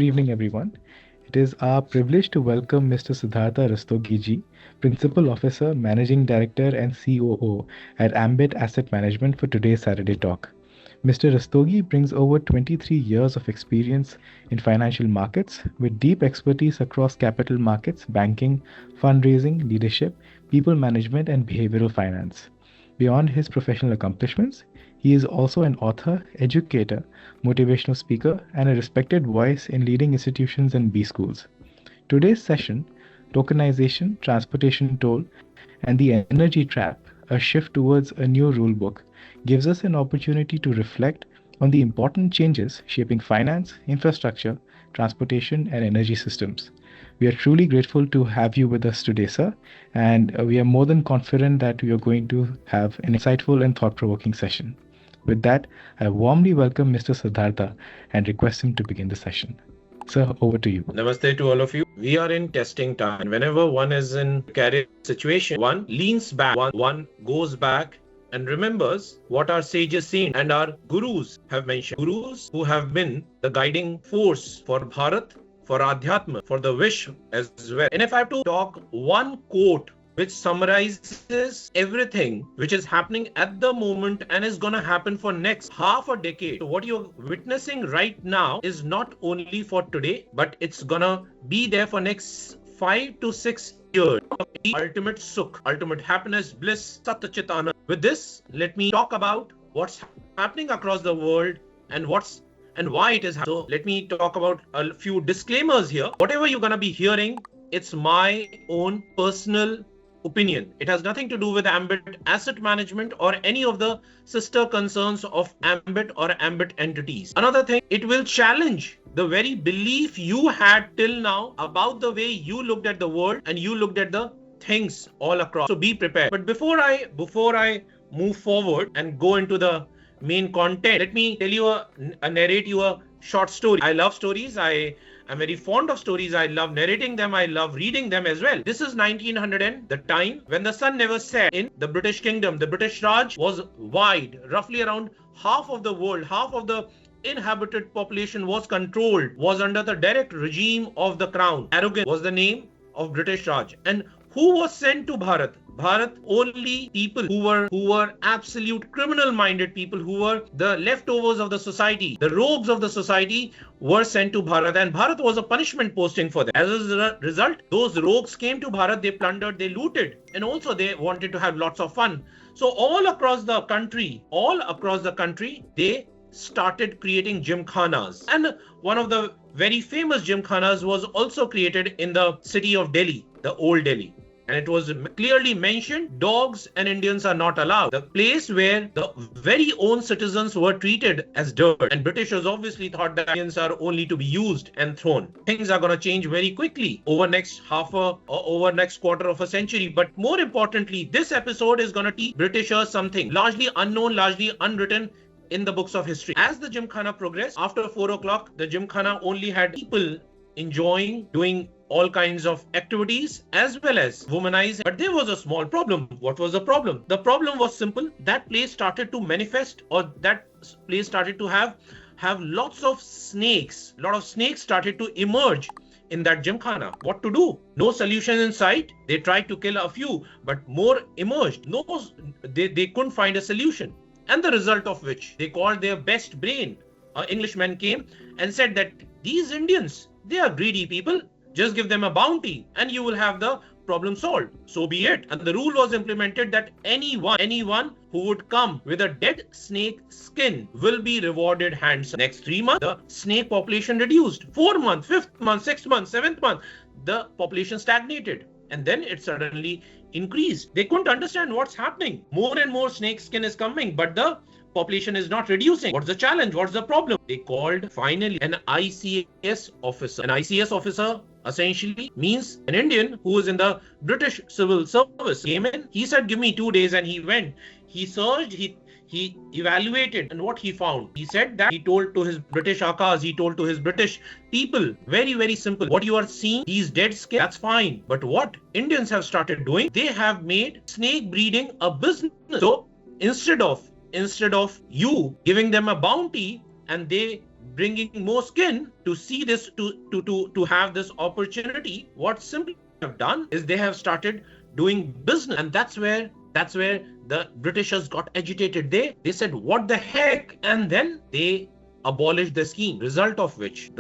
Good evening, everyone. It is our privilege to welcome Mr. Siddhartha Rastogi ji, Principal Officer, Managing Director, and COO at Ambit Asset Management for today's Saturday Talk. Mr. Rastogi brings over 23 years of experience in financial markets with deep expertise across capital markets, banking, fundraising, leadership, people management, and behavioral finance. Beyond his professional accomplishments, he is also an author, educator, motivational speaker, and a respected voice in leading institutions and B schools. Today's session, Tokenization, Transportation Toll, and the Energy Trap, a shift towards a new rulebook, gives us an opportunity to reflect on the important changes shaping finance, infrastructure, transportation, and energy systems. We are truly grateful to have you with us today, sir, and we are more than confident that we are going to have an insightful and thought provoking session. With that, I warmly welcome Mr. Siddhartha and request him to begin the session. Sir, over to you. Namaste to all of you. We are in testing time. Whenever one is in carry situation, one leans back, one goes back and remembers what our sages seen and our gurus have mentioned. Gurus who have been the guiding force for Bharat, for Adhyatma, for the wish as well. And if I have to talk one quote which summarizes everything which is happening at the moment and is going to happen for next half a decade. So what you're witnessing right now is not only for today, but it's going to be there for next 5 to 6 years. Ultimate sukh, ultimate happiness, bliss, satchitana. With this, let me talk about what's happening across the world and why it is happening. So let me talk about a few disclaimers here. Whatever you're going to be hearing, it's my own personal opinion. It has nothing to do with Ambit Asset Management or any of the sister concerns of Ambit or Ambit entities. Another thing, it will challenge the very belief you had till now about the way you looked at the world and you looked at the things all across. So be prepared. But before I move forward and go into the main content, let me tell you narrate you a short story. I love stories. I'm very fond of stories. I love narrating them. I love reading them as well. This is 1900 and the time when the sun never set in the British Kingdom. The British Raj was wide. Roughly around half of the world, half of the inhabited population was controlled, was under the direct regime of the crown. Arrogant was the name of British Raj. And who was sent to Bharat? Bharat, only people who were absolute criminal-minded people, who were the leftovers of the society, the rogues of the society were sent to Bharat, and Bharat was a punishment posting for them. As a result, those rogues came to Bharat, they plundered, they looted, and also they wanted to have lots of fun. So all across the country, they started creating gymkhanas. And one of the very famous gymkhanas was also created in the city of Delhi, the old Delhi. And it was clearly mentioned, dogs and Indians are not allowed. The place where the very own citizens were treated as dirt. And Britishers obviously thought that Indians are only to be used and thrown. Things are going to change very quickly over next quarter of a century. But more importantly, this episode is going to teach Britishers something largely unknown, largely unwritten in the books of history. As the gymkhana progressed, after 4 o'clock, the gymkhana only had people enjoying, doing all kinds of activities as well as womanizing. But there was a small problem. What was the problem? The problem was simple. That place started to manifest, or that place started to have lots of snakes. A lot of snakes started to emerge in that gymkhana. What to do? No solution in sight. They tried to kill a few, but more emerged. They couldn't find a solution. And the result of which they called their best brain. An Englishman came and said that these Indians, they are greedy people. Just give them a bounty and you will have the problem solved. So be it. And the rule was implemented that anyone who would come with a dead snake skin will be rewarded handsomely. Next 3 months, the snake population reduced. 4 months, 5th month, 6th month, 7th month, the population stagnated. And then it suddenly increased. They couldn't understand what's happening. More and more snake skin is coming, but the population is not reducing. What's the challenge? What's the problem? They called finally an ICS officer. An ICS officer essentially means an Indian who is in the British civil service. Came in, he said, give me 2 days, and he went. He searched, he evaluated, and what he found, he said that he told to his British Akas, he told to his British people, very, very simple. What you are seeing, these dead skin, that's fine. But what Indians have started doing, they have made snake breeding a business. So instead of you giving them a bounty and they bringing more skin to see this, to have this opportunity. What simply have done is they have started doing business, and that's where the Britishers got agitated. They said, what the heck? And then they abolished the scheme, the result of which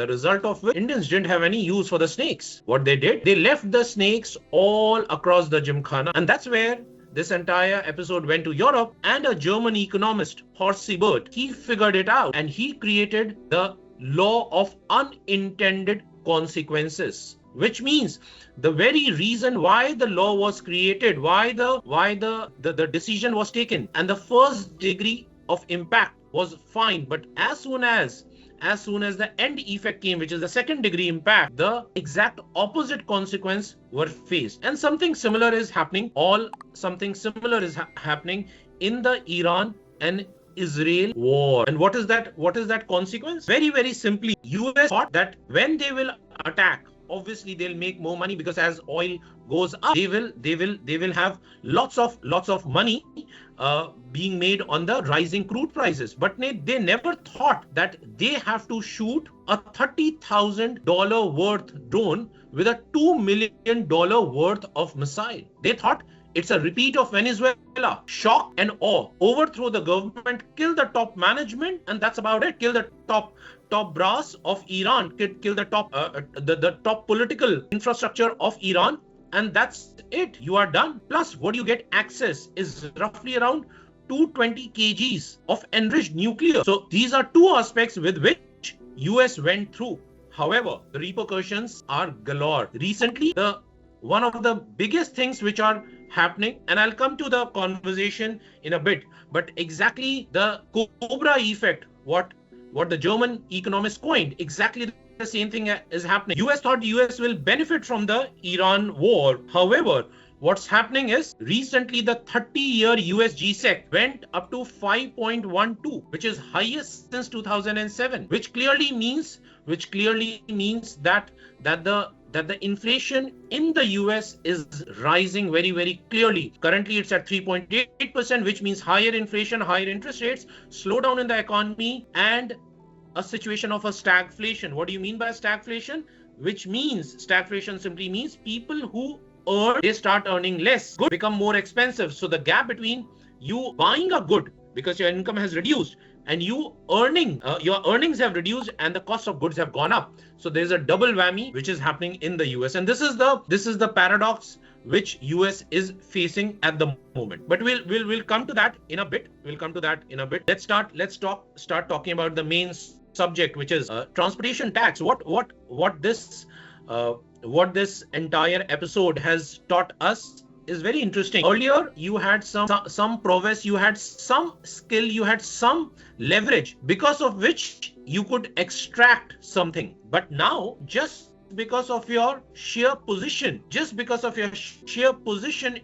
Indians didn't have any use for the snakes. What they did, they left the snakes all across the Gymkhana, and that's where this entire episode went to Europe. And a German economist, Horst Siebert, he figured it out, and he created the law of unintended consequences, which means the very reason why the law was created, why the decision was taken, and the first degree of impact was fine, but as soon as the end effect came, which is the second degree impact, the exact opposite consequence were faced. And something similar is happening in the Iran and Israel war. And what is that consequence? Very, very simply, US thought that when they will attack, obviously they'll make more money, because as oil goes up, they will have lots of money being made on the rising crude prices. But they never thought that they have to shoot a $30,000 worth drone with a $2 million worth of missile. They thought it's a repeat of Venezuela. Shock and awe. Overthrow the government, kill the top management, and that's about it. Kill the top brass of Iran, kill the top political infrastructure of Iran, and that's it. You are done. Plus, what you get access is roughly around 220 kgs of enriched nuclear. So these are two aspects with which US went through. However, the repercussions are galore. Recently, one of the biggest things which are happening, and I'll come to the conversation in a bit, but exactly the Cobra effect, what the German economists coined, exactly the same thing is happening. US thought the US will benefit from the Iran war. However, what's happening is recently the 30-year US GSEC went up to 5.12, which is highest since 2007, which clearly means that the inflation in the US is rising very, very clearly. Currently, it's at 3.8%, which means higher inflation, higher interest rates, slowdown in the economy, and a situation of a stagflation. What do you mean by stagflation? Which means stagflation simply means people who earn, they start earning less. Goods become more expensive. So the gap between you buying a good because your income has reduced and you earning, your earnings have reduced and the cost of goods have gone up. So there's a double whammy which is happening in the US, and this is the paradox which US is facing at the moment. But we'll come to that in a bit. Let's start talking about the main subject, which is transportation tax. What this entire episode has taught us is very interesting. Earlier, you had some prowess, you had some skill, you had some leverage, because of which you could extract something. But now, just because of your sheer position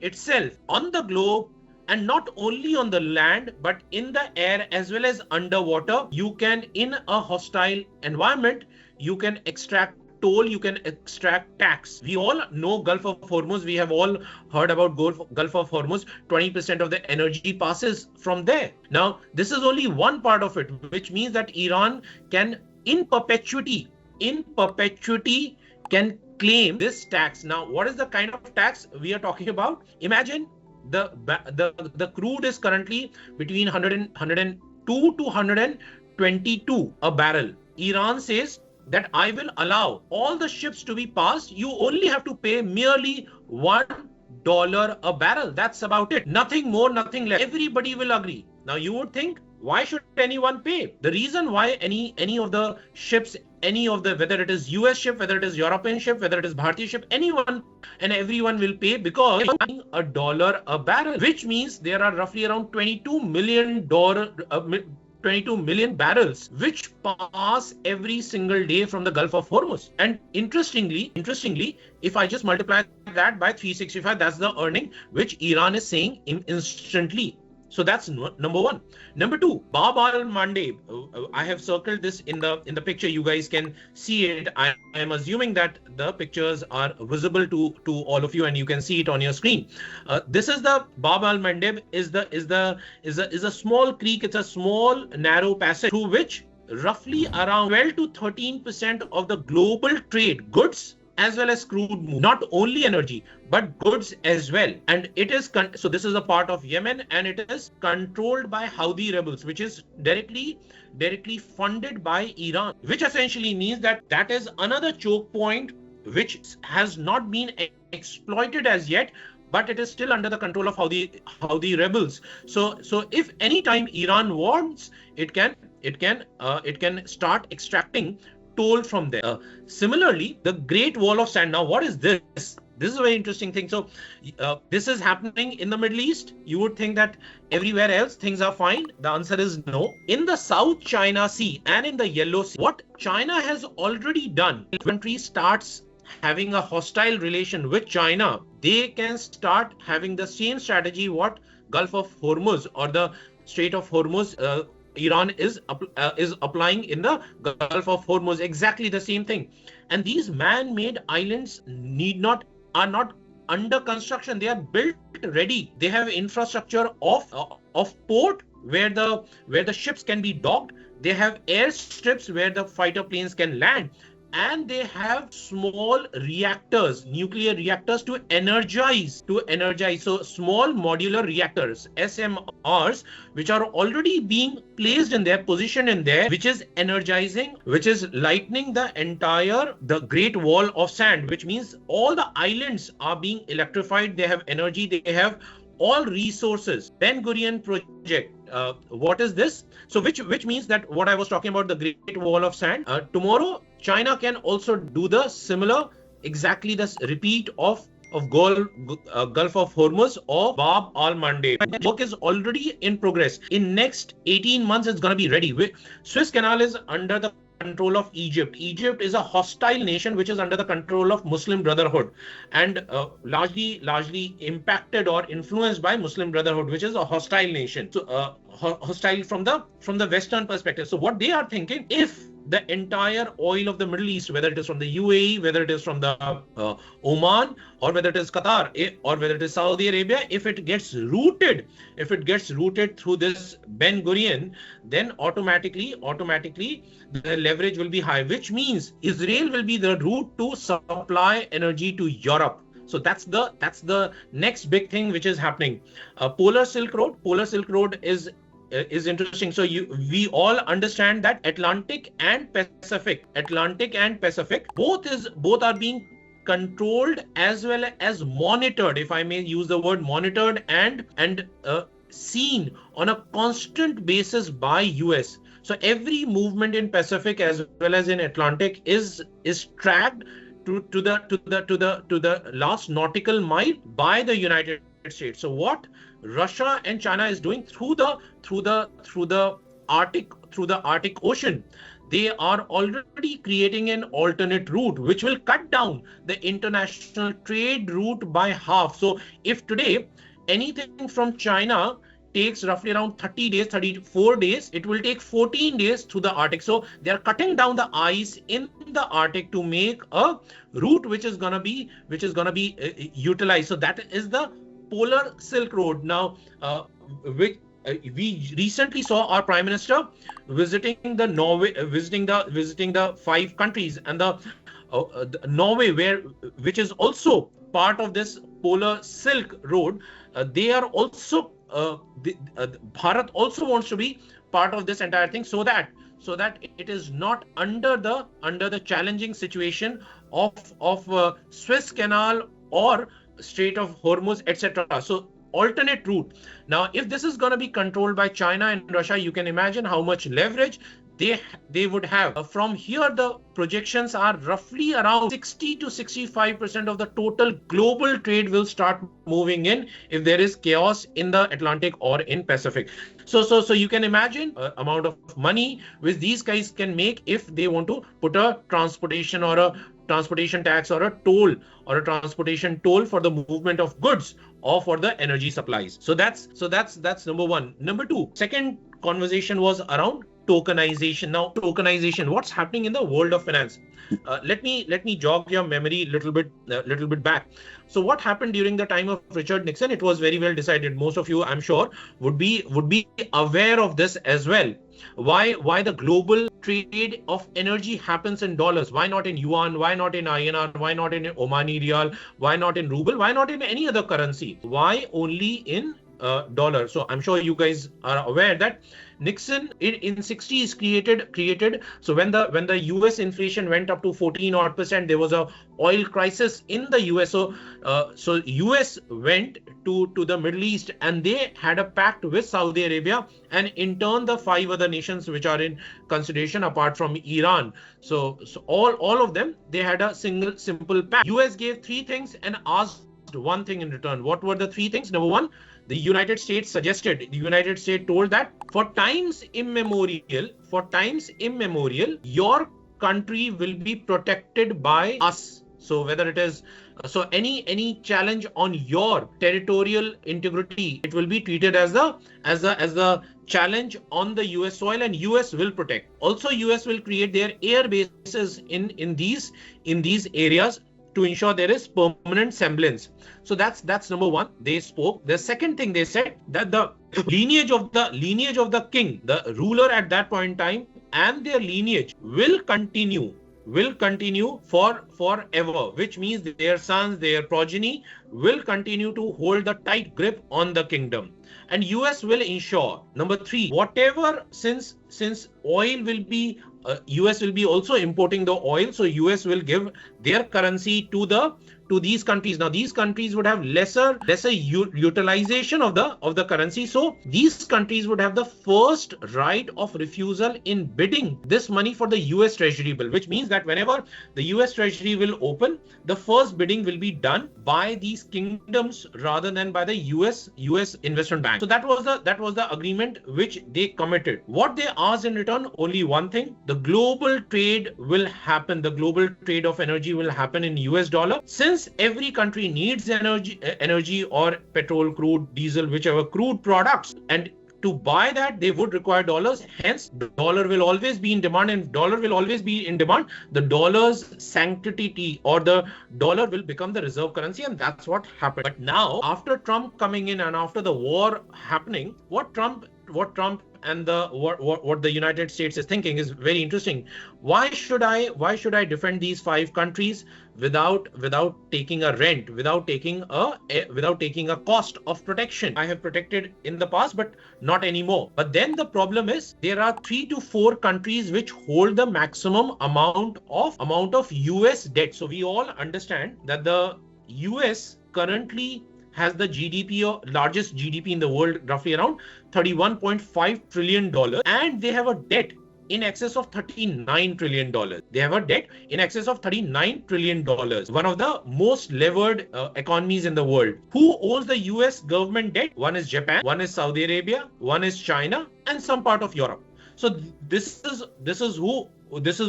itself on the globe, and not only on the land, but in the air as well as underwater, you can, in a hostile environment, you can extract toll, you can extract tax. We all know Gulf of Hormuz. We have all heard about Gulf of Hormuz. 20% of the energy passes from there. Now, this is only one part of it, which means that Iran can, in perpetuity, can claim this tax. Now, what is the kind of tax we are talking about? Imagine the crude is currently between 102 to 122 a barrel. Iran says that I will allow all the ships to be passed. You only have to pay merely $1 a barrel. That's about it. Nothing more, nothing less. Everybody will agree. Now you would think, why should anyone pay? The reason why any of the ships, whether it is US ship, whether it is European ship, whether it is Bharatiya ship, anyone and everyone will pay, because $1 a barrel, which means there are roughly around 22 million barrels which pass every single day from the Gulf of Hormuz. And interestingly, if I just multiply that by 365, that's the earning which Iran is saying instantly. So that's number one. Number two, Bab al-Mandeb. I have circled this in the picture. You guys can see it. I am assuming that the pictures are visible to all of you, and you can see it on your screen. This is the Bab al-Mandeb. is a small creek. It's a small narrow passage through which roughly around 12 to 13% of the global trade, goods as well as crude move, not only energy but goods as well. And it is so this is a part of Yemen, and it is controlled by Houthi rebels, which is directly funded by Iran, which essentially means that that is another choke point which has not been exploited as yet, but it is still under the control of Houthi rebels. So if any time Iran wants, it can start extracting toll from there. Similarly, the Great Wall of Sand. Now, what is this? This is a very interesting thing. So, this is happening in the Middle East. You would think that everywhere else things are fine. The answer is no. In the South China Sea and in the Yellow Sea, what China has already done, if a country starts having a hostile relation with China, they can start having the same strategy what Gulf of Hormuz or the Strait of Hormuz Iran is applying in the Gulf of Hormuz. Exactly the same thing. And these man-made islands are not under construction. They are built ready. They have infrastructure of port where the ships can be docked. They have airstrips where the fighter planes can land. And they have small reactors, nuclear reactors to energize. So small modular reactors, SMRs, which are already being placed in their position in there, which is energizing, which is lightening the Great Wall of Sand, which means all the islands are being electrified. They have energy. They have all resources. Ben Gurion Project. What is this? So which means that what I was talking about, the Great Wall of Sand, tomorrow China can also do the similar, exactly the repeat of Gulf of Hormuz or Bab al-Mandeb. Work is already in progress. In next 18 months, it's going to be ready. Suez Canal is under the control of Egypt. Egypt is a hostile nation which is under the control of Muslim Brotherhood and largely impacted or influenced by Muslim Brotherhood, which is a hostile nation. So hostile from the Western perspective. So what they are thinking, if the entire oil of the Middle East, whether it is from the UAE, whether it is from the Oman, or whether it is Qatar, or whether it is Saudi Arabia, if it gets routed through this Ben Gurion, then automatically the leverage will be high, which means Israel will be the route to supply energy to Europe. So that's the next big thing which is happening. Polar Silk Road is interesting. So we all understand that Atlantic and Pacific, both are being controlled as well as monitored, if I may use the word monitored, and seen on a constant basis by US. So every movement in Pacific as well as in Atlantic is tracked to the last nautical mile by the United States. So what Russia and China is doing through the Arctic Ocean, they are already creating an alternate route which will cut down the international trade route by half. So if today anything from China takes roughly around 34 days, it will take 14 days through the Arctic. So they are cutting down the ice in the Arctic to make a route which is gonna be utilized. So that is the Polar Silk Road. Now, we recently saw our Prime Minister visiting the 5 countries, and the Norway, which is also part of this Polar Silk Road. They are also Bharat also wants to be part of this entire thing, so that it is not under the challenging situation of Suez Canal or Strait of Hormuz, etc. So alternate route. Now, if this is going to be controlled by China and Russia, you can imagine how much leverage they would have. From here, the projections are roughly around 60 to 65% of the total global trade will start moving in if there is chaos in the Atlantic or in Pacific. So you can imagine amount of money which these guys can make if they want to put a transportation tax or a toll or a transportation toll for the movement of goods or for the energy supplies. So that's number one. Number two, second conversation was around tokenization. Now, tokenization, what's happening in the world of finance? Let me jog your memory a little bit back. So what happened during the time of Richard Nixon? It was very well decided. Most of you, I'm sure, would be aware of this as well. Why the global trade of energy happens in dollars? Why not in yuan? Why not in INR? Why not in Omani riyal? Why not in ruble? Why not in any other currency? Why only in dollar? So I'm sure you guys are aware that Nixon in 60s created. So when the US inflation went up to 14% there was a oil crisis in the US. So US went to the Middle East and they had a pact with Saudi Arabia and in turn the 5 other nations which are in consideration apart from Iran. So all of them, they had a simple pact. US gave 3 things and asked one thing in return. What were the 3 things? Number 1, the United States told that for times immemorial, your country will be protected by us. So whether it is any challenge on your territorial integrity, it will be treated as a challenge on the US soil, and US will protect. Also, US will create their air bases in these areas to ensure there is permanent semblance. So that's number 1. They spoke. The second thing they said, that the lineage of the king, the ruler at that point in time, and their lineage will continue forever, which means their sons, their progeny will continue to hold the tight grip on the kingdom. And US will ensure, number 3, whatever, since oil will be US will be also importing the oil, so US will give their currency to these countries. Now these countries would have lesser utilization of the currency, so these countries would have the first right of refusal in bidding this money for the US Treasury bill, which means that whenever the US Treasury will open, the first bidding will be done by these kingdoms rather than by the US investment bank. So that was the agreement which they committed. What they asked in return, only one thing: the global trade will happen. The global trade of energy will happen in US dollar. Since every country needs energy or petrol, crude, diesel, whichever crude products, and to buy that they would require dollars. Hence, dollar will always be in demand, and dollar will always be in demand. The dollar's sanctity, or the dollar, will become the reserve currency, and that's what happened. But now, after Trump coming in and after the war happening, what Trump and what the United States is thinking is very interesting. Why should I defend these 5 countries without taking a rent, without taking a cost of protection? I have protected in the past, but not anymore. But then the problem is there are 3 to 4 countries which hold the maximum amount of US debt. So we all understand that the US currently has the largest GDP in the world, roughly around $31.5 trillion, and they have a debt in excess of $39 trillion. They have a debt in excess of $39 trillion. One of the most levered economies in the world. Who owns the US government debt? One is Japan, one is Saudi Arabia, one is China, and some part of Europe. So this is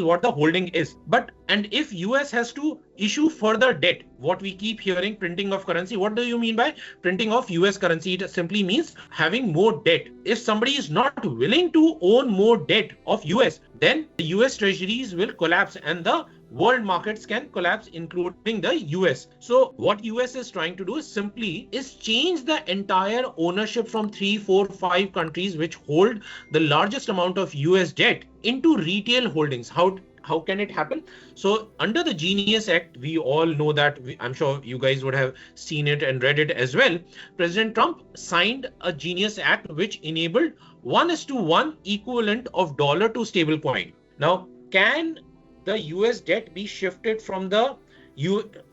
what the holding is. And if US has to issue further debt, what we keep hearing, printing of currency, what do you mean by printing of US currency? It simply means having more debt. If somebody is not willing to own more debt of US, then the US treasuries will collapse and the world markets can collapse, including the US. So what US is trying to do is change the entire ownership from 3, 4, 5 countries which hold the largest amount of US debt into retail holdings. How can it happen? So under the Genius Act, we all know that, I'm sure you guys would have seen it and read it as well. President Trump signed a Genius Act which enabled 1:1 equivalent of dollar to stablecoin. Now, can the US debt be shifted from the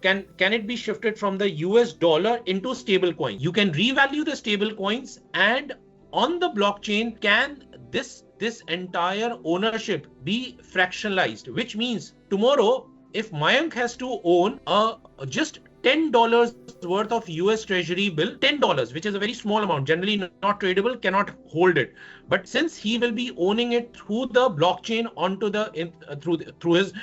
can it be shifted from the US dollar into stablecoin? You can revalue the stablecoins, and on the blockchain, can this entire ownership be fractionalized, which means tomorrow if Mayank has to own just $10 worth of US Treasury bill, $10, which is a very small amount, generally not tradable, cannot hold it. But since he will be owning it through the blockchain onto through his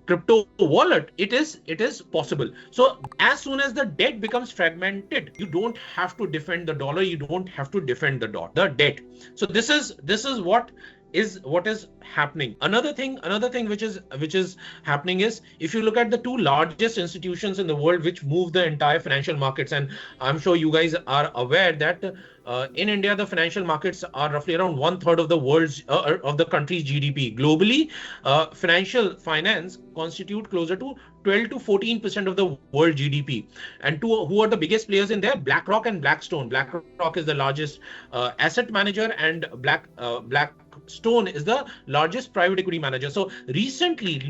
crypto wallet, it is possible. So as soon as the debt becomes fragmented, you don't have to defend the dollar, you don't have to defend the debt. So this is what is what is happening. Another thing which is happening is, if you look at the two largest institutions in the world which move the entire financial markets, and I'm sure you guys are aware that in India the financial markets are roughly around one third of the world's of the country's GDP. Globally, financial finance constitute closer to 12 to 14% of the world GDP. And who are the biggest players in there? BlackRock and Blackstone. BlackRock is the largest asset manager, and Blackstone is the largest private equity manager. So recently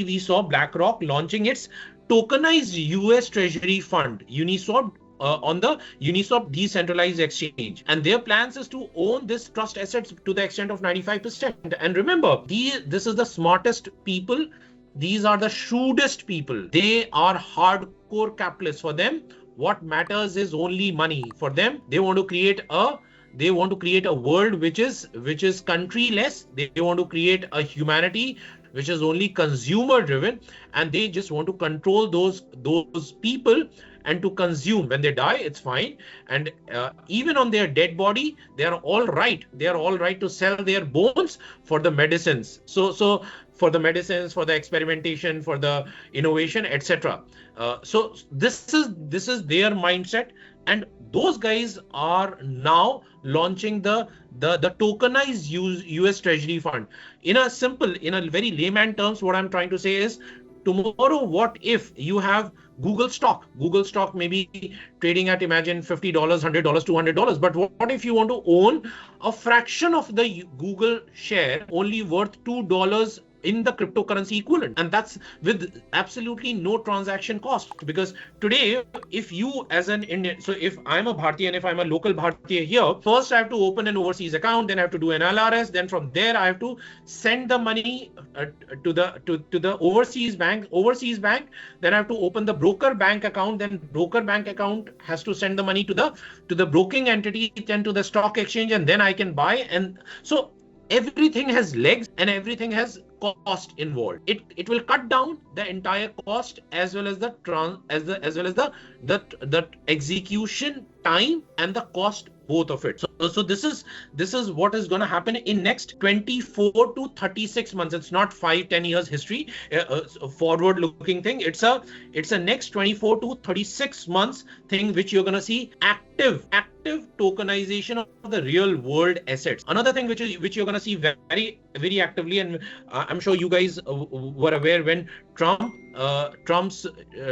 we saw BlackRock launching its tokenized US Treasury fund, Uniswap, on the Uniswap decentralized exchange, and their plans is to own this trust assets to the extent of 95%. And remember, this is the smartest people. These are the shrewdest people. They are hardcore capitalists. For them, what matters is only money. For them, they want to create a world which is countryless. They want to create a humanity which is only consumer driven, and they just want to control those people and to consume. When they die, it's fine, and even on their dead body, they are all right to sell their bones for the medicines. So for the medicines, for the experimentation, for the innovation, etc. So this is their mindset, and those guys are now launching the tokenized US Treasury fund. In a very layman terms, what I'm trying to say is, tomorrow, what if you have Google stock may be trading at, imagine, $50, $100, $200, but what if you want to own a fraction of the Google share, only worth $2 in the cryptocurrency equivalent, and that's with absolutely no transaction cost? Because today, if you as an Indian, so if I'm a Bharatiya and if I'm a local Bharatiya here, first I have to open an overseas account, then I have to do an LRS, then from there I have to send the money to the overseas bank, then I have to open the broker bank account, then broker bank account has to send the money to the broking entity, then to the stock exchange, and then I can buy. And so everything has legs and everything has cost involved. It will cut down the entire cost, as well as the execution time and the cost, both of it. So this is what is going to happen in next 24 to 36 months. It's not 5-10 years history, forward looking thing. It's a next 24 to 36 months thing, which you're going to see active tokenization of the real world assets. Another thing which you're going to see very, very actively, and I'm sure you guys were aware, when Trump's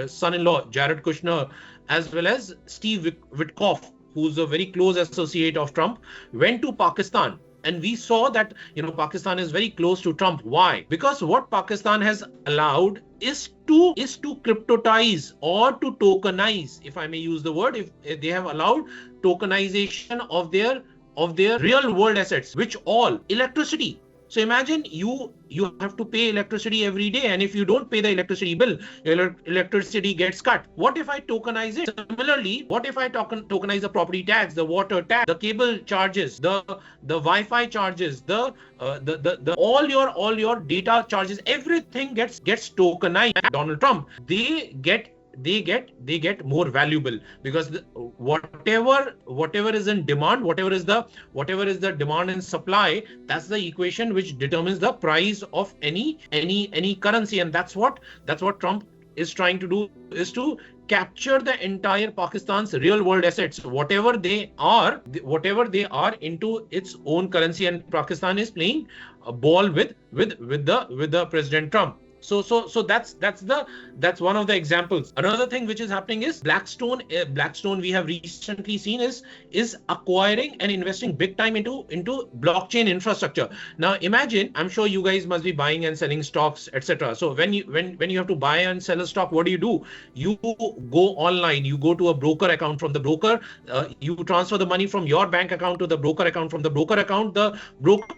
son-in-law Jared Kushner, as well as Steve Witkoff, who's a very close associate of Trump, went to Pakistan. And we saw that, Pakistan is very close to Trump. Why? Because what Pakistan has allowed is to cryptotize or to tokenize, if I may use the word. If they have allowed tokenization of their real world assets, which all electricity. So imagine you have to pay electricity every day, and if you don't pay the electricity bill, your electricity gets cut. What if I tokenize it? Similarly, what if I tokenize the property tax, the water tax, the cable charges, the Wi-Fi charges, the all your data charges, everything gets tokenized. Donald Trump, they get more valuable, because whatever is in demand, whatever is the demand and supply, that's the equation which determines the price of any currency. And that's what Trump is trying to do, is to capture the entire Pakistan's real world assets, whatever they are into its own currency. And Pakistan is playing a ball with the President Trump. So that's one of the examples. Another thing which is happening is Blackstone we have recently seen is acquiring and investing big time into blockchain infrastructure. Now imagine, I'm sure you guys must be buying and selling stocks, etc. So when you have to buy and sell a stock, what do? You go online, you go to a broker account. From the broker, you transfer the money from your bank account to the broker account. From the broker account, the broker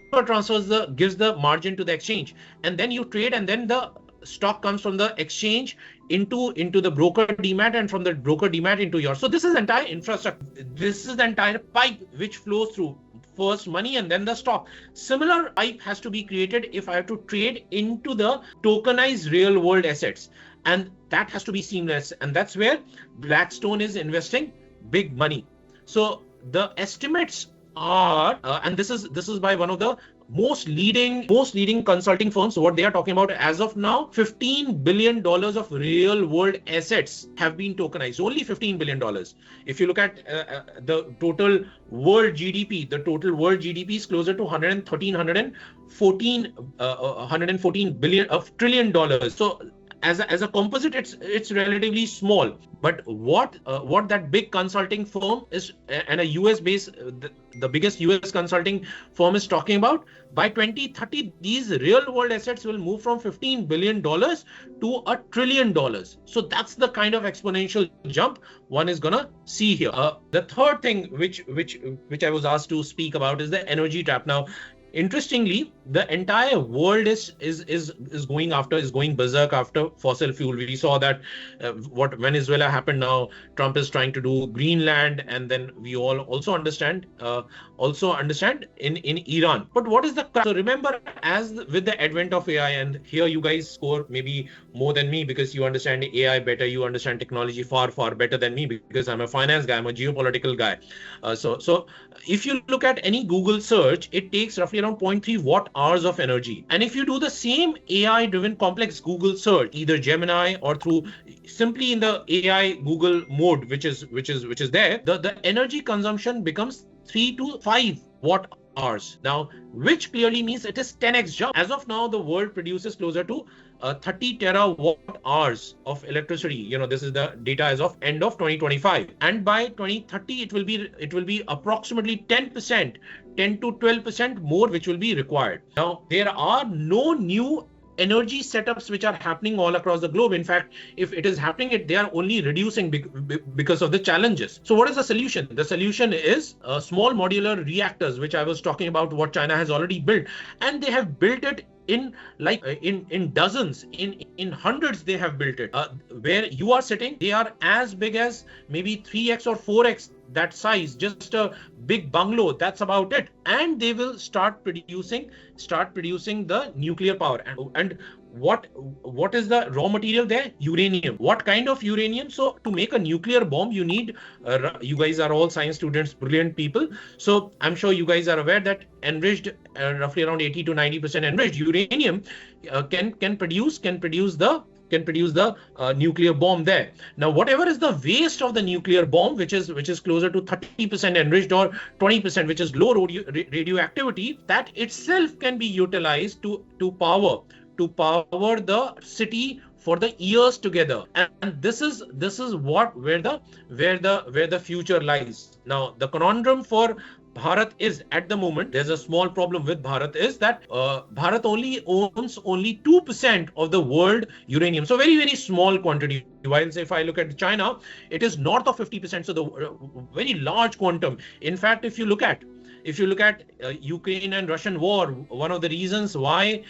gives the margin to the exchange, and then you trade, and then the stock comes from the exchange into the broker demat, and from the broker demat into yours. So this is entire infrastructure. This is the entire pipe which flows through first money and then the stock. Similar pipe has to be created if I have to trade into the tokenized real world assets, and that has to be seamless. And that's where Blackstone is investing big money. So the estimates are, and this is by one of the most leading consulting firms, what they are talking about as of now, $15 billion of real world assets have been tokenized. Only $15 billion. If you look at the total world GDP, is closer to 114 billion of trillion dollars. So as a composite, it's relatively small. But what that big consulting firm is, and a US based, the biggest US consulting firm is talking about, by 2030 these real world assets will move from $15 billion to $1 trillion. So that's the kind of exponential jump one is gonna see here. The third thing which I was asked to speak about is the energy trap. Now, interestingly, the entire world is going berserk after fossil fuel. We saw that what Venezuela happened. Now Trump is trying to do Greenland, and then we all also understand in Iran. But what is the so remember, as with the advent of AI, and here you guys score maybe more than me because you understand AI better, you understand technology far better than me because I'm a finance guy, I'm a geopolitical guy. So if you look at any Google search, it takes roughly around 0.3 watt hours of energy. And if you do the same AI driven complex Google search, either Gemini or through simply in the AI Google mode, which is there, the energy consumption becomes 3 to 5 watt hours. Now, which clearly means it is 10x jump. As of now, the world produces closer to 30 terawatt hours of electricity. This is the data as of end of 2025, and by 2030 it will be approximately 10 to 12% more which will be required. Now, there are no new energy setups which are happening all across the globe. In fact, if it is happening, they are only reducing because of the challenges. So what is the solution? The solution is small modular reactors, which I was talking about, what China has already built, and they have built it in dozens, in hundreds. They have built it. Where you are sitting, they are as big as maybe 3x or 4x that size, just a big bungalow. That's about it. And they will start producing the nuclear power. And what is the raw material there? Uranium. What kind of uranium? So to make a nuclear bomb, you need, you guys are all science students, brilliant people. So I'm sure you guys are aware that enriched, roughly around 80 to 90% enriched uranium can produce the nuclear bomb there. Now, whatever is the waste of the nuclear bomb, which is closer to 30% enriched or 20%, which is low radioactivity, that itself can be utilized to power the city for the years together. And this is where the future lies. Now, the conundrum for Bharat is, at the moment, there's a small problem with Bharat, is that Bharat only owns 2% of the world uranium. So very, very small quantity. While if I look at China, it is north of 50%. So the very large quantum. In fact, if you look at Ukraine and Russian war, one of the reasons why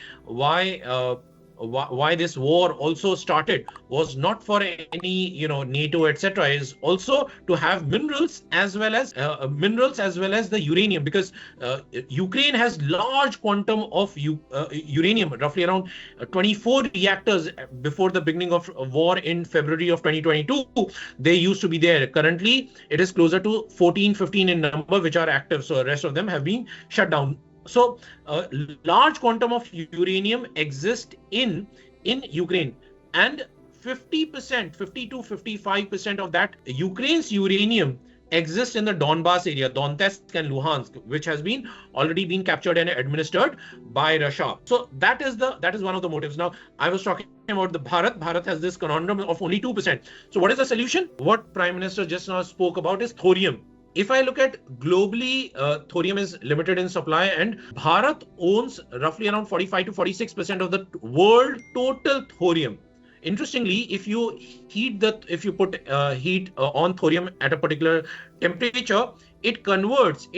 this war also started was not for any NATO etc. is also to have minerals as well as the uranium, because Ukraine has large quantum of uranium, roughly around 24 reactors before the beginning of war in February of 2022. They used to be there. Currently it is closer to 14-15 in number which are active, so the rest of them have been shut down. So large quantum of uranium exists in Ukraine, and 50 to 55% of that Ukraine's uranium exists in the Donbas area, Donetsk and Luhansk, which has already been captured and administered by Russia. So that is one of the motives. Now, I was talking about the Bharat has this conundrum of only 2%. So what is the solution? What Prime Minister just now spoke about is thorium. If I look at globally, thorium is limited in supply, and Bharat owns roughly around 45 to 46% of the world total thorium. Interestingly, if you put heat on thorium at a particular temperature, it converts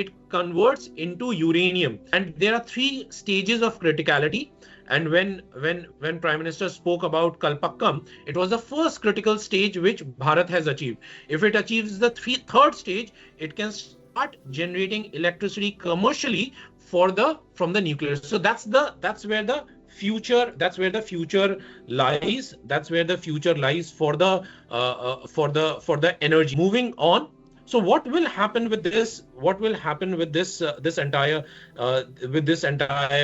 into uranium, and there are 3 stages of criticality. And when Prime Minister spoke about Kalpakkam, it was the first critical stage which Bharat has achieved. If it achieves the third stage, it can start generating electricity commercially from the nuclear. So that's where the future lies. That's where the future lies for the energy. Moving on, So what will happen with this? What will happen with this entire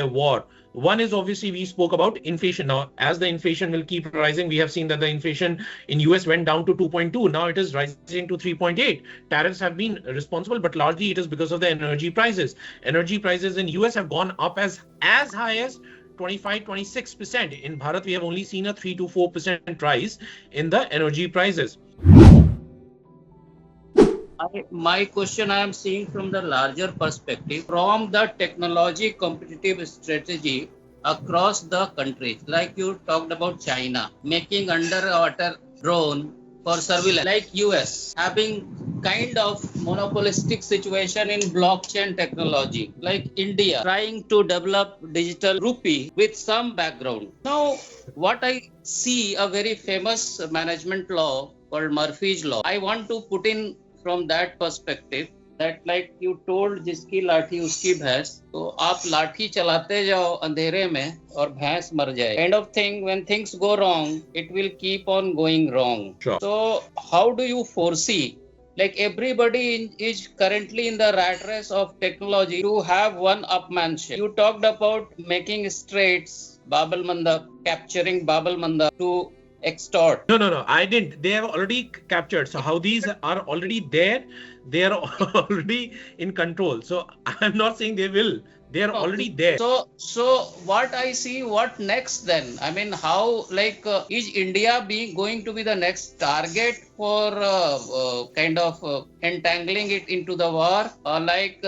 war? One is obviously we spoke about inflation. Now, as the inflation will keep rising, we have seen that the inflation in US went down to 2.2. Now it is rising to 3.8. Tariffs have been responsible, but largely it is because of the energy prices. Energy prices in US have gone up as high as 25-26%. In Bharat, we have only seen a 3 to 4% rise in the energy prices. My question I am seeing from the larger perspective, from the technology competitive strategy across the countries. Like you talked about China making underwater drone for surveillance, like US having kind of monopolistic situation in blockchain technology, like India trying to develop digital rupee with some background. Now, what I see a very famous management law called Murphy's Law. I want to put in from that perspective that like you told जिसकी लाठी उसकी भैंस, तो आप लाठी चलाते जाओ अंधेरे में और भैंस मर जाए, kind of thing. When things go wrong, it will keep on going wrong. Sure. So how do you foresee, like everybody is currently in the rat race of technology to have one upmanship? You talked about making straits, Babel Manda, capturing Babel Manda to extort. No, I didn't. They have already captured. So how these are already there, they are already in control. So I'm not saying they will. They are already there. So what I see, what next then? I mean, how like is India going to be the next target for kind of entangling it into the war? Like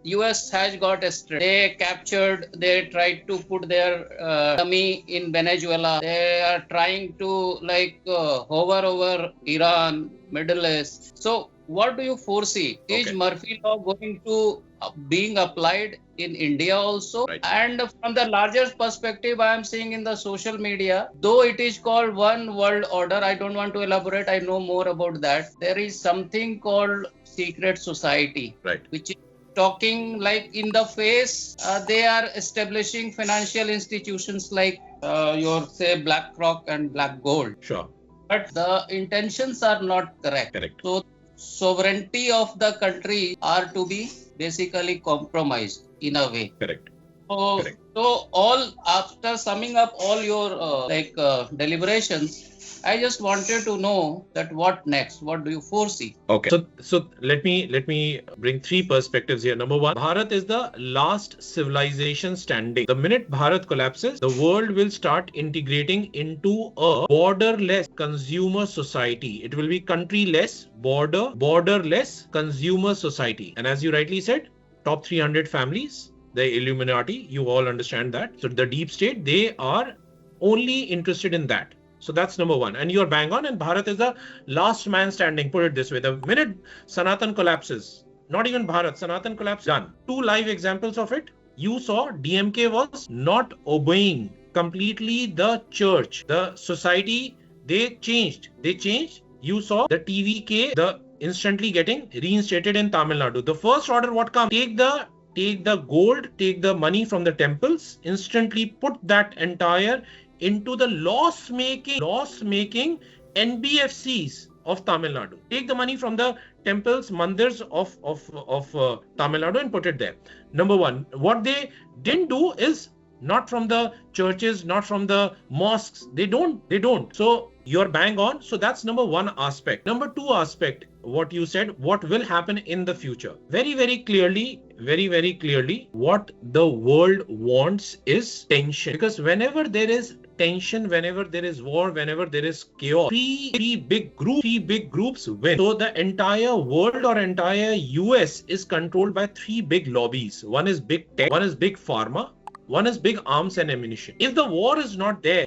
US has got a strait. They tried to put their dummy in Venezuela. They are trying to like hover over Iran, Middle East. So what do you foresee? Okay. Is Murphy Law going to being applied in India also? Right. And from the larger perspective, I am seeing in the social media, though it is called one world order, I don't want to elaborate. I know more about that. There is something called secret society, Right. which is talking like in the face. They are establishing financial institutions like your say BlackRock and Black Gold. Sure. But the intentions are not correct. Correct. So sovereignty of the country are to be basically compromised in a way. Correct. So all after summing up all your deliberations, I just wanted to know that what next? What do you foresee? Okay. So let me bring three perspectives here. Number one, Bharat is the last civilization standing. The minute Bharat collapses, the world will start integrating into a borderless consumer society. It will be countryless, borderless consumer society. And as you rightly said, top 300 families, the Illuminati, you all understand that. So the deep state, they are only interested in that. So that's number one. And you're bang on, and Bharat is the last man standing, put it this way. The minute Sanatan collapses, not even Bharat, Sanatan collapse, done. Two live examples of it. You saw DMK was not obeying completely the church, the society. They changed. You saw the TVK, the instantly getting reinstated in Tamil Nadu. The first order, what comes? Take the gold, take the money from the temples, instantly put that entire into the loss-making NBFCs of Tamil Nadu. Take the money from the temples, mandirs of Tamil Nadu and put it there. Number one, what they didn't do is not from the churches, not from the mosques. They don't. So you're bang on. So that's number one aspect. Number two aspect, what you said, what will happen in the future? Very, very clearly, what the world wants is tension. Because whenever there is tension, whenever there is war, whenever there is chaos, three big groups win. So the entire world or entire US is controlled by three big lobbies. One is big tech, one is big pharma, one is big arms and ammunition. If the war is not there,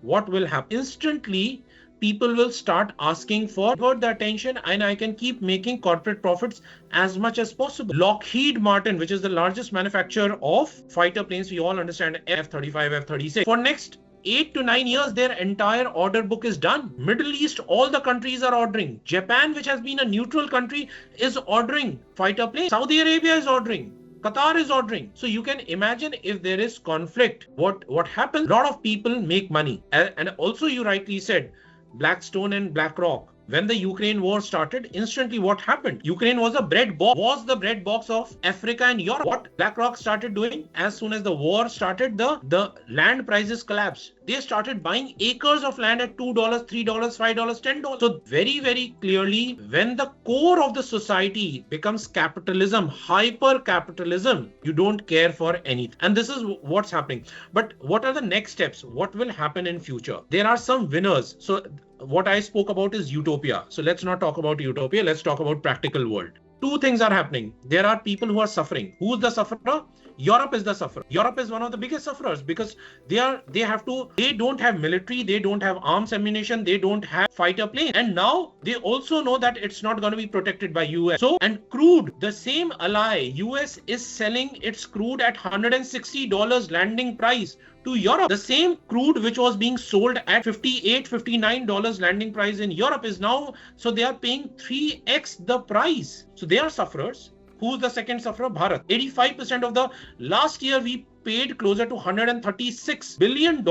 what will happen? Instantly, people will start asking for the attention, and I can keep making corporate profits as much as possible. Lockheed Martin, which is the largest manufacturer of fighter planes, we all understand F-35, F-36. For next 8 to 9 years, their entire order book is done. Middle East, all the countries are ordering. Japan, which has been a neutral country, is ordering fighter planes. Saudi Arabia is ordering. Qatar is ordering. So you can imagine if there is conflict, what happens? A lot of people make money. And also you rightly said, Blackstone and BlackRock, when the Ukraine war started, instantly what happened? Ukraine was the bread box of Africa and Europe. What BlackRock started doing as soon as the war started, the land prices collapsed. They started buying acres of land at $2, $3, $5, $10. So very, very clearly, when the core of the society becomes capitalism, hyper capitalism, you don't care for anything. And this is what's happening. But what are the next steps? What will happen in future? There are some winners. So what I spoke about is utopia. So let's not talk about utopia. Let's talk about practical world. Two things are happening. There are people who are suffering. Who's the sufferer? Europe is the sufferer. Europe is one of the biggest sufferers because they don't have military, they don't have arms ammunition, they don't have fighter planes. And now they also know that it's not going to be protected by US. So, and crude, the same ally, US is selling its crude at $160 landing price to Europe. The same crude which was being sold at $58, $59 landing price in Europe is now, so they are paying 3x the price. So they are sufferers. Who's the second sufferer? Bharat. 85% of the last year we paid closer to $136 billion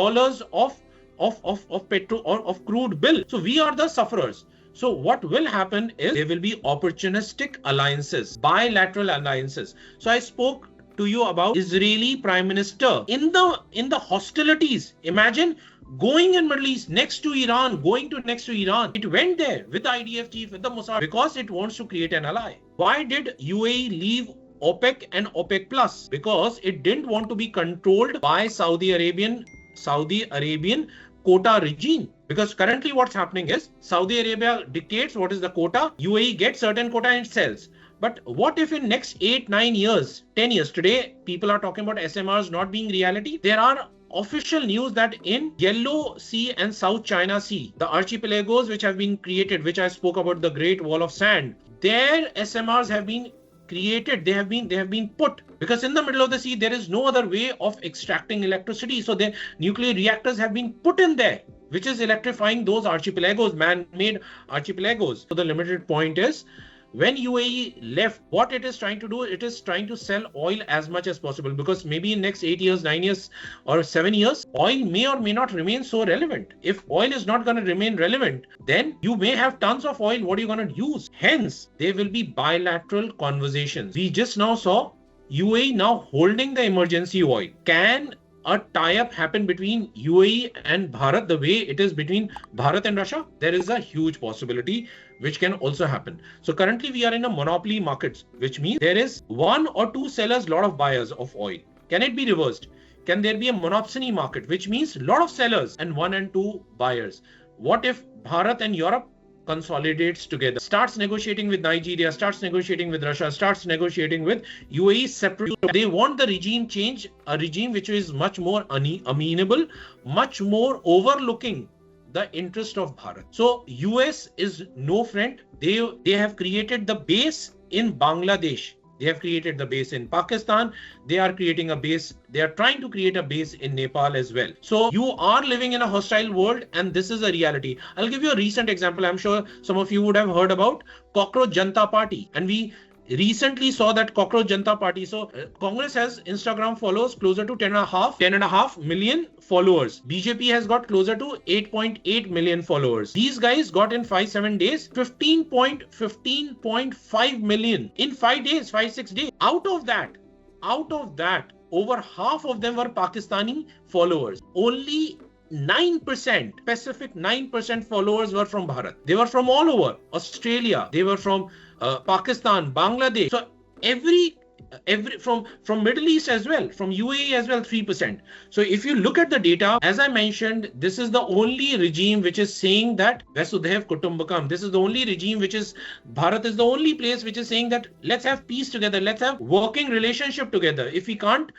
of petrol or of crude bill. So we are the sufferers. So what will happen is there will be opportunistic alliances, bilateral alliances. So I spoke to you about Israeli Prime Minister in the hostilities. Imagine going in Middle East next to Iran. It went there with the IDF chief, with the Mossad, because it wants to create an ally. Why did UAE leave OPEC and OPEC Plus? Because it didn't want to be controlled by Saudi Arabian quota regime. Because currently what's happening is Saudi Arabia dictates what is the quota, UAE gets certain quota and sells. But what if in next 8, 9 years, 10 years, today people are talking about SMRs not being reality. There are official news that in Yellow Sea and South China Sea, the archipelagos which have been created, which I spoke about, the Great Wall of Sand, their SMRs have been created, they have been put, because in the middle of the sea there is no other way of extracting electricity. So the nuclear reactors have been put in there, which is electrifying those archipelagos, man-made archipelagos. So the limited point is, when UAE left, what it is trying to do, it is trying to sell oil as much as possible, because maybe in next 8 years, 9 years or 7 years, oil may or may not remain so relevant. If oil is not going to remain relevant, then you may have tons of oil. What are you going to use? Hence, there will be bilateral conversations. We just now saw UAE now holding the emergency oil. Can a tie-up happen between UAE and Bharat the way it is between Bharat and Russia? There is a huge possibility which can also happen. So currently we are in a monopoly market, which means there is one or two sellers, lot of buyers of oil. Can it be reversed? Can there be a monopsony market, which means lot of sellers and one and two buyers? What if Bharat and Europe consolidates together, starts negotiating with Nigeria, starts negotiating with Russia, starts negotiating with UAE separate? They want the regime change, a regime which is much more amenable, much more overlooking the interest of Bharat. So US is no friend. They have created the base in Bangladesh. They have created the base in Pakistan. They are creating a base. They are trying to create a base in Nepal as well. So you are living in a hostile world, and this is a reality. I'll give you a recent example. I'm sure some of you would have heard about Cockroach Janata Party. And we recently saw that Cockroach Janata Party. So Congress has Instagram followers closer to 10.5 million followers. BJP has got closer to 8.8 million followers. These guys got in 5-7 days 15.5 million in 5-6 days. Out of that, over half of them were Pakistani followers. Only 9%, specific 9% followers were from Bharat. They were from all over Australia. They were from Pakistan, Bangladesh. So every from Middle East as well, from UAE as well, 3%. So if you look at the data, as I mentioned, this is the only regime which is saying that Vasudhaiv Kutumbakam. This is the only regime which is, Bharat is the only place which is saying that let's have peace together, let's have working relationship together. If we can't,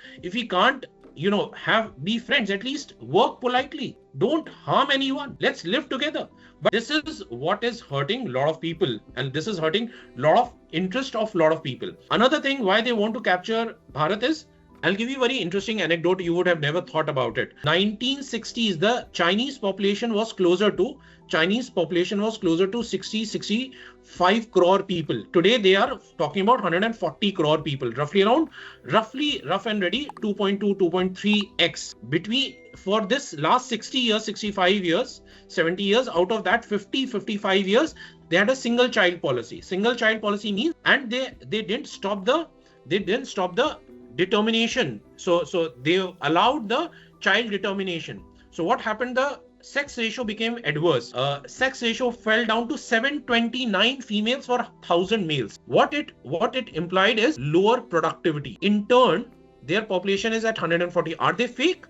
be friends, at least work politely. Don't harm anyone. Let's live together. But this is what is hurting a lot of people, and this is hurting a lot of interest of a lot of people. Another thing why they want to capture Bharat is I'll give you a very interesting anecdote. You would have never thought about it. 1960s, the Chinese population was closer to 60, 65 crore people. Today, they are talking about 140 crore people, rough and ready, 2.2, 2.3x. For this last 60 years, 65 years, 70 years, out of that 50, 55 years, they had a single child policy. Single child policy means, and they didn't stop the determination. So they allowed the child determination. So what happened? The sex ratio became adverse. Sex ratio fell down to 729 females for 1,000 males. What it implied is lower productivity. In turn, their population is at 140. Are they fake?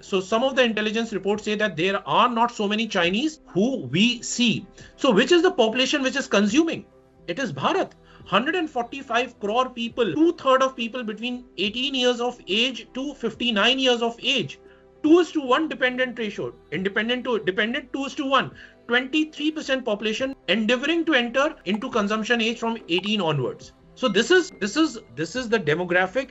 So some of the intelligence reports say that there are not so many Chinese who we see. So which is the population which is consuming? It is Bharat. 145 crore people, 2/3 of people between 18 years of age to 59 years of age. 2:1 dependent ratio, independent to dependent 2:1. 23% population endeavoring to enter into consumption age from 18 onwards. So this is the demographic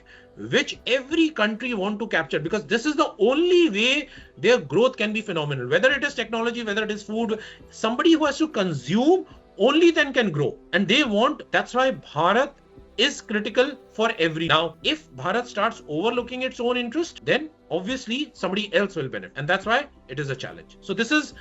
which every country want to capture, because this is the only way their growth can be phenomenal. Whether it is technology, whether it is food, somebody who has to consume only then can grow. And that's why Bharat is critical for every. Now, if Bharat starts overlooking its own interest, then obviously somebody else will benefit. And that's why it is a challenge. So this is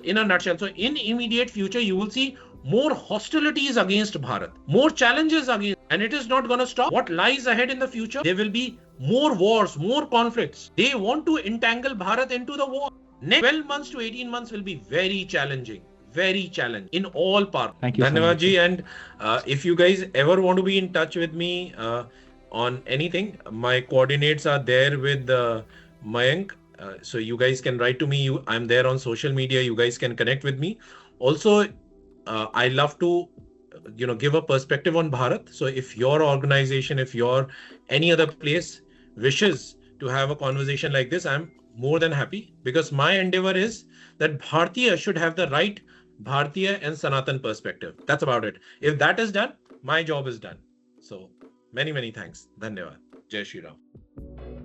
in a nutshell. So in immediate future, you will see more hostilities against Bharat, more challenges against, and it is not going to stop. What lies ahead in the future? There will be more wars, more conflicts. They want to entangle Bharat into the war. Next 12 months to 18 months will be very challenging in all parts. Thank you, Dhanyavad ji. And if you guys ever want to be in touch with me on anything, my coordinates are there with Mayank. So you guys can write to me. I'm there on social media. You guys can connect with me. Also, I love to give a perspective on Bharat. So if your organization, if your any other place wishes to have a conversation like this, I'm more than happy, because my endeavor is that Bharatiya should have the right Bharatiya and Sanatan perspective. That's about it. If that is done, my job is done. So many thanks. Dhanyavad. Jai Shri Ram.